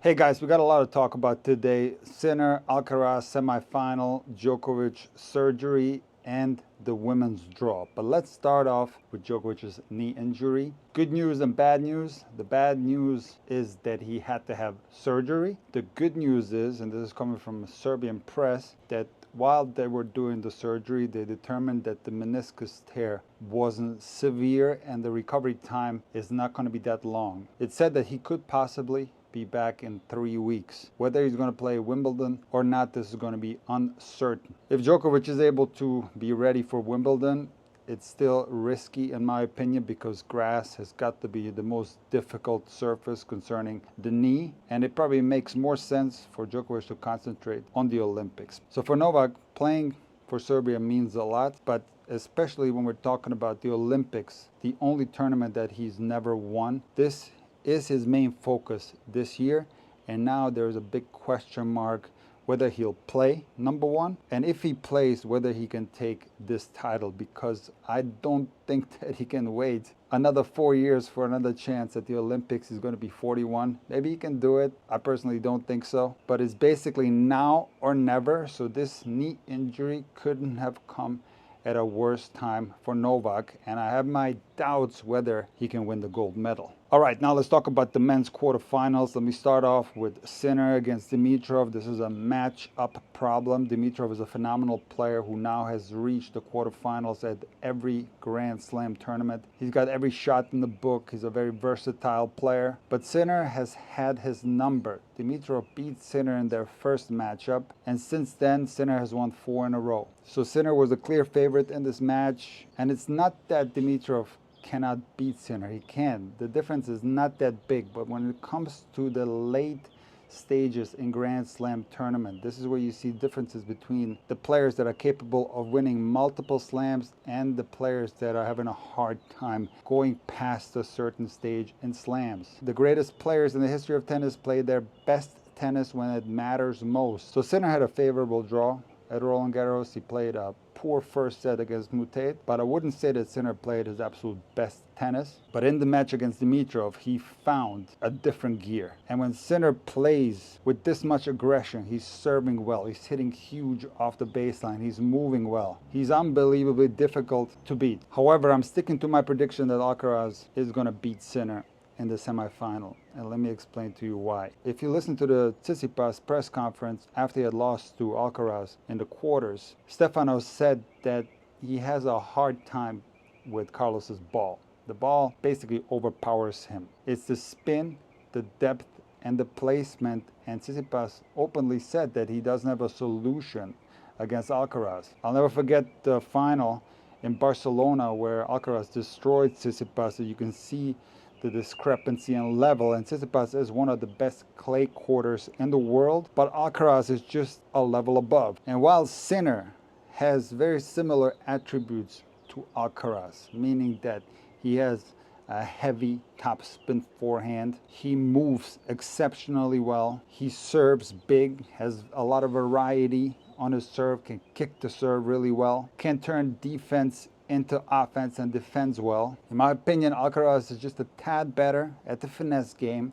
Hey guys, we got a lot to talk about today. Sinner, Alcaraz semifinal, Djokovic surgery, and the women's draw. But let's start off with Djokovic's knee injury. Good news and bad news. The bad news is that he had to have surgery. The good news is, and this is coming from Serbian press, that while they were doing the surgery, they determined that the meniscus tear wasn't severe and the recovery time is not going to be that long. It said that he could possibly be back in 3 weeks. Whether he's going to play Wimbledon or not, this is going to be uncertain. If Djokovic is able to be ready for Wimbledon, it's still risky in my opinion because grass has got to be the most difficult surface concerning the knee, and it probably makes more sense for Djokovic to concentrate on the Olympics. So for Novak, playing for Serbia means a lot, but especially when we're talking about the Olympics, the only tournament that he's never won. This is his main focus this year, and now there's a big question mark whether he'll play, number one, and if he plays, whether he can take this title, because I don't think that he can wait another 4 years for another chance at the Olympics. He's going to be 41. Maybe he can do it. I personally don't think so, but it's basically now or never. So this knee injury couldn't have come at a worse time for Novak, and I have my doubts whether he can win the gold medal. All right, now let's talk about the men's quarterfinals. Let me start off with Sinner against Dimitrov. This is a match-up problem. Dimitrov is a phenomenal player who now has reached the quarterfinals at every Grand Slam tournament. He's got every shot in the book. He's a very versatile player. But Sinner has had his number. Dimitrov beat Sinner in their first matchup, and since then, Sinner has won 4 in a row. So Sinner was a clear favorite in this match, and it's not that Dimitrov cannot beat Sinner. He can. The difference is not that big, but when it comes to the late stages in Grand Slam tournament, this is where you see differences between the players that are capable of winning multiple slams and the players that are having a hard time going past a certain stage in slams. The greatest players in the history of tennis play their best tennis when it matters most. So Sinner had a favorable draw at Roland Garros. He played a poor first set against Mutate, but I wouldn't say that Sinner played his absolute best tennis. But in the match against Dimitrov, he found a different gear. And when Sinner plays with this much aggression, he's serving well, he's hitting huge off the baseline, he's moving well. He's unbelievably difficult to beat. However, I'm sticking to my prediction that Alcaraz is going to beat Sinner in the semifinal, and let me explain to you why. If you listen to the Tsitsipas press conference after he had lost to Alcaraz in the quarters, Stefanos said that he has a hard time with Carlos's ball. The ball basically overpowers him. It's the spin, the depth, and the placement, and Tsitsipas openly said that he doesn't have a solution against Alcaraz. I'll never forget the final in Barcelona where Alcaraz destroyed Tsitsipas. So you can see the discrepancy in level, and Tsitsipas is one of the best clay courters in the world, but Alcaraz is just a level above. And while Sinner has very similar attributes to Alcaraz, meaning that he has a heavy topspin forehand, he moves exceptionally well, he serves big, has a lot of variety on his serve, can kick the serve really well, can turn defense into offense and defends well. In my opinion, Alcaraz is just a tad better at the finesse game,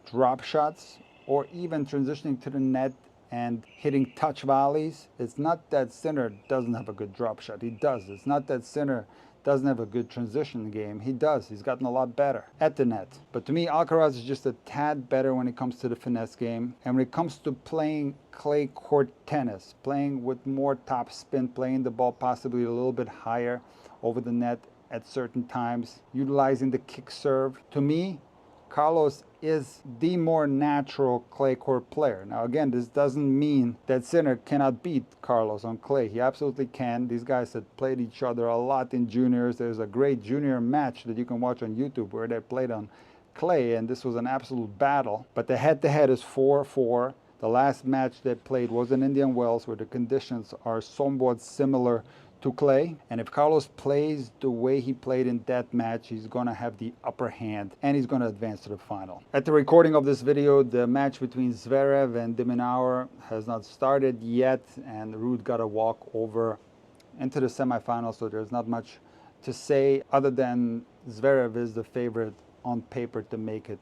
drop shots, or even transitioning to the net and hitting touch volleys. It's not that Sinner doesn't have a good drop shot. He does. It's not that Sinner doesn't have a good transition game. He does. He's gotten a lot better at the net. But to me, Alcaraz is just a tad better when it comes to the finesse game. And when it comes to playing clay court tennis, playing with more top spin, playing the ball possibly a little bit higher over the net at certain times, utilizing the kick serve, to me, Carlos is the more natural clay court player. Now again, this doesn't mean that Sinner cannot beat Carlos on clay. He absolutely can. These guys have played each other a lot in juniors. There's a great junior match that you can watch on YouTube where they played on clay, and this was an absolute battle. But the head-to-head is 4-4. The last match they played was in Indian Wells, where the conditions are somewhat similar to clay, and if Carlos plays the way he played in that match, he's going to have the upper hand and he's going to advance to the final. At the recording of this video, the match between Zverev and de Minaur has not started yet, and Ruud got a walk over into the semifinals, so there's not much to say other than Zverev is the favorite on paper to make it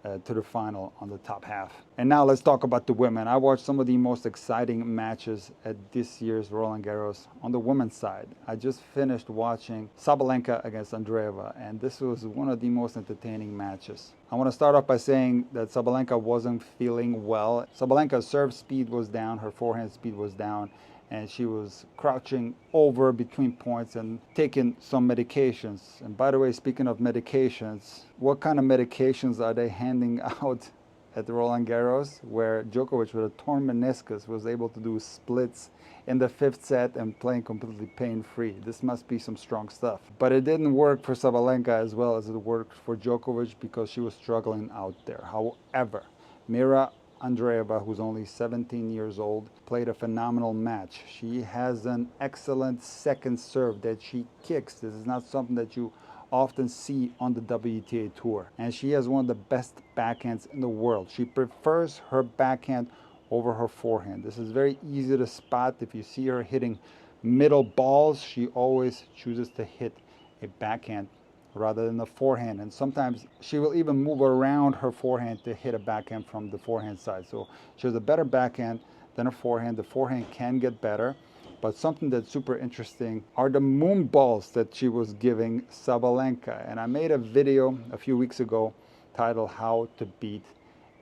to the final on the top half. And now let's talk about the women. I watched some of the most exciting matches at this year's Roland Garros on the women's side. I just finished watching Sabalenka against Andreeva, and this was one of the most entertaining matches. I want to start off by saying that Sabalenka wasn't feeling well. Sabalenka's serve speed was down, her forehand speed was down, and she was crouching over between points and taking some medications. And by the way, speaking of medications, what kind of medications are they handing out at the Roland Garros, where Djokovic with a torn meniscus was able to do splits in the fifth set and playing completely pain-free? This must be some strong stuff. But it didn't work for Sabalenka as well as it worked for Djokovic, because she was struggling out there. However, Mira Andreeva, who's only 17 years old, played a phenomenal match. She has an excellent second serve that she kicks. This is not something that you often see on the WTA Tour. And she has one of the best backhands in the world. She prefers her backhand over her forehand. This is very easy to spot. If you see her hitting middle balls, she always chooses to hit a backhand rather than the forehand. And sometimes she will even move around her forehand to hit a backhand from the forehand side. So she has a better backhand than a forehand. The forehand can get better. But something that's super interesting are the moon balls that she was giving Sabalenka. And I made a video a few weeks ago titled How to Beat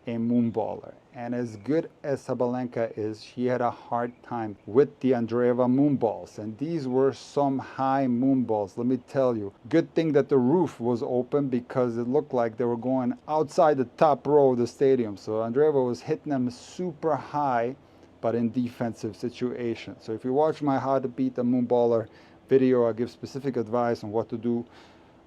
a Moonballer. And as good as Sabalenka is, she had a hard time with the Andreeva moonballs. And these were some high moonballs, let me tell you. Good thing that the roof was open, because it looked like they were going outside the top row of the stadium. So Andreeva was hitting them super high, but in defensive situations. So if you watch my How to Beat a Moonballer video, I give specific advice on what to do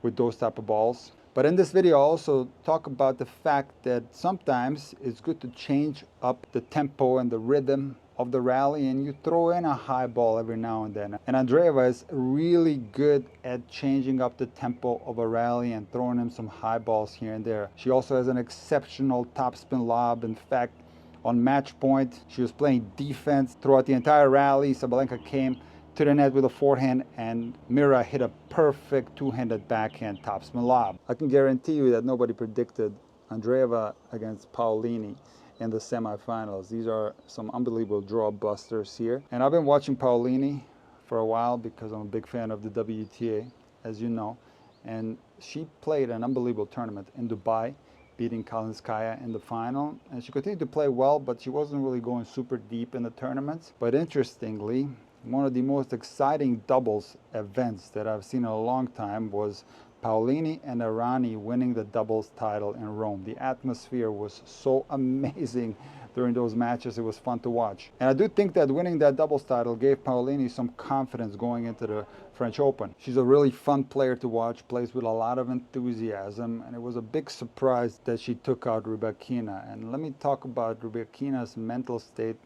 with those type of balls. But in this video, I also talk about the fact that sometimes it's good to change up the tempo and the rhythm of the rally, and you throw in a high ball every now and then. And Andreeva is really good at changing up the tempo of a rally and throwing in some high balls here and there. She also has an exceptional topspin lob. In fact, on match point, she was playing defense throughout the entire rally. Sabalenka came to the net with a forehand, and Mira hit a perfect two-handed backhand topspin lob. I can guarantee you that nobody predicted Andreeva against Paolini in the semifinals. These are some unbelievable draw busters here. And I've been watching Paolini for a while because I'm a big fan of the WTA, as you know. And she played an unbelievable tournament in Dubai, beating Kalinskaya in the final. And she continued to play well, but she wasn't really going super deep in the tournaments. But interestingly, one of the most exciting doubles events that I've seen in a long time was Paolini and Irani winning the doubles title in Rome. The atmosphere was so amazing during those matches. It was fun to watch. And I do think that winning that doubles title gave Paolini some confidence going into the French Open. She's a really fun player to watch, plays with a lot of enthusiasm, and it was a big surprise that she took out Rybakina. And let me talk about Rybakina's mental state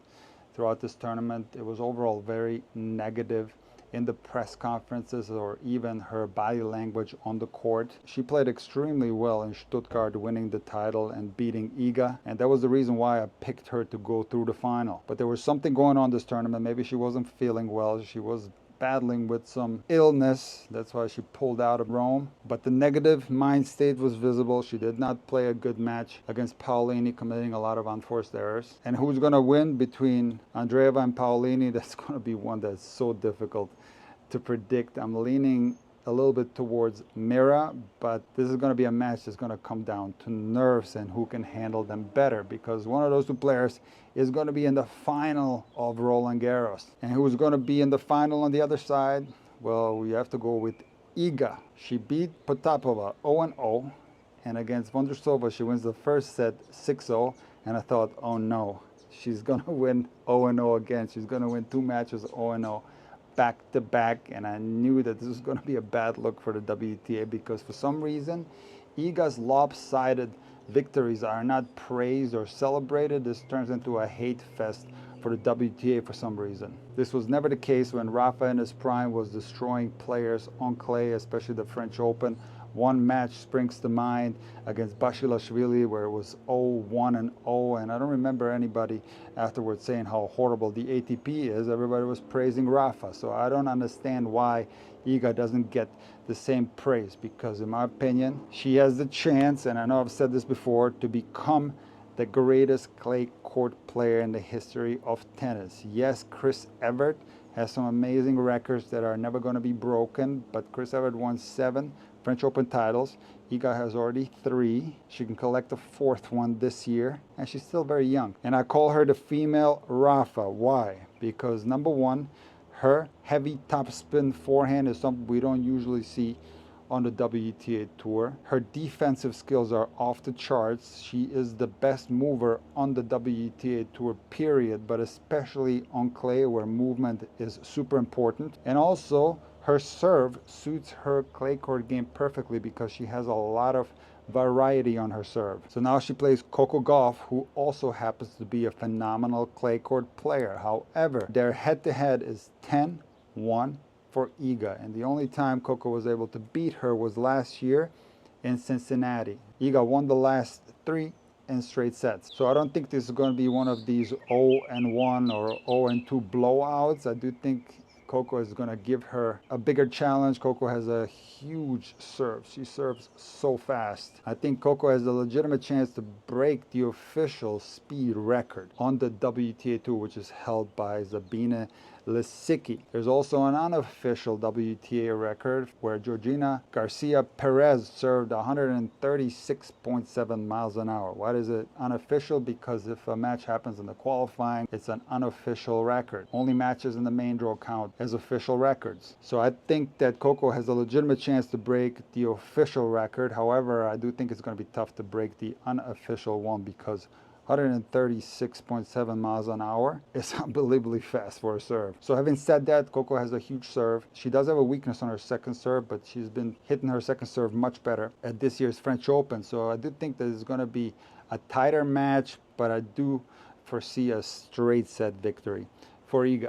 throughout this tournament. It was overall very negative in the press conferences or even her body language on the court. She played extremely well in Stuttgart, winning the title and beating Iga, and that was the reason why I picked her to go through the final. But there was something going on this tournament. Maybe she wasn't feeling well. She was battling with some illness. That's why she pulled out of Rome. But the negative mind state was visible. She did not play a good match against Paolini, committing a lot of unforced errors. And who's going to win between Andreeva and Paolini? That's going to be one that's so difficult to predict. I'm leaning a little bit towards Mira, but this is going to be a match that's going to come down to nerves and who can handle them better, because one of those two players is going to be in the final of Roland Garros. And who's going to be in the final on the other side? Well, we have to go with Iga. She beat Potapova 0-0, and against Vondrousova she wins the first set 6-0, and I thought, oh no, she's going to win 0-0 again. She's going to win two matches 0-0. Back to back, and I knew that this was going to be a bad look for the WTA, because for some reason Iga's lopsided victories are not praised or celebrated. This turns into a hate fest for the WTA for some reason. This was never the case when Rafa in his prime was destroying players on clay, especially the French Open, One match springs to mind against Basilashvili where it was 0-1 and 0, and I don't remember anybody afterwards saying how horrible the ATP is. Everybody was praising Rafa, so I don't understand why Iga doesn't get the same praise, because in my opinion, she has the chance, and I know I've said this before, to become the greatest clay court player in the history of tennis. Yes, Chris Evert has some amazing records that are never going to be broken, but Chris Evert won 7 French Open titles. Iga has already 3. She can collect a 4th one this year, and she's still very young. And I call her the female Rafa. Why? Because number one, her heavy topspin forehand is something we don't usually see on the WTA Tour. Her defensive skills are off the charts. She is the best mover on the WTA Tour, period, but especially on clay where movement is super important. And also, her serve suits her clay court game perfectly because she has a lot of variety on her serve. So now she plays Coco Gauff, who also happens to be a phenomenal clay court player. However, their head-to-head is 10-1 for Iga, and the only time Coco was able to beat her was last year in Cincinnati. Iga won the last 3 in straight sets. So I don't think this is going to be one of these 0-1 or 0-2 blowouts. I do think Coco is going to give her a bigger challenge. Coco has a huge serve. She serves so fast. I think Coco has a legitimate chance to break the official speed record on the WTA Tour, which is held by Sabine Lisicki. There's also an unofficial WTA record where Georgina Garcia Perez served 136.7 miles an hour. Why is it unofficial? Because if a match happens in the qualifying, it's an unofficial record. Only matches in the main draw count as official records. So I think that Coco has a legitimate chance to break the official record. However, I do think it's going to be tough to break the unofficial one because 136.7 miles an hour is unbelievably fast for a serve. So having said that, Coco has a huge serve. She does have a weakness on her second serve, but she's been hitting her second serve much better at this year's French Open. So I do think that it's going to be a tighter match, but I do foresee a straight set victory for Iga.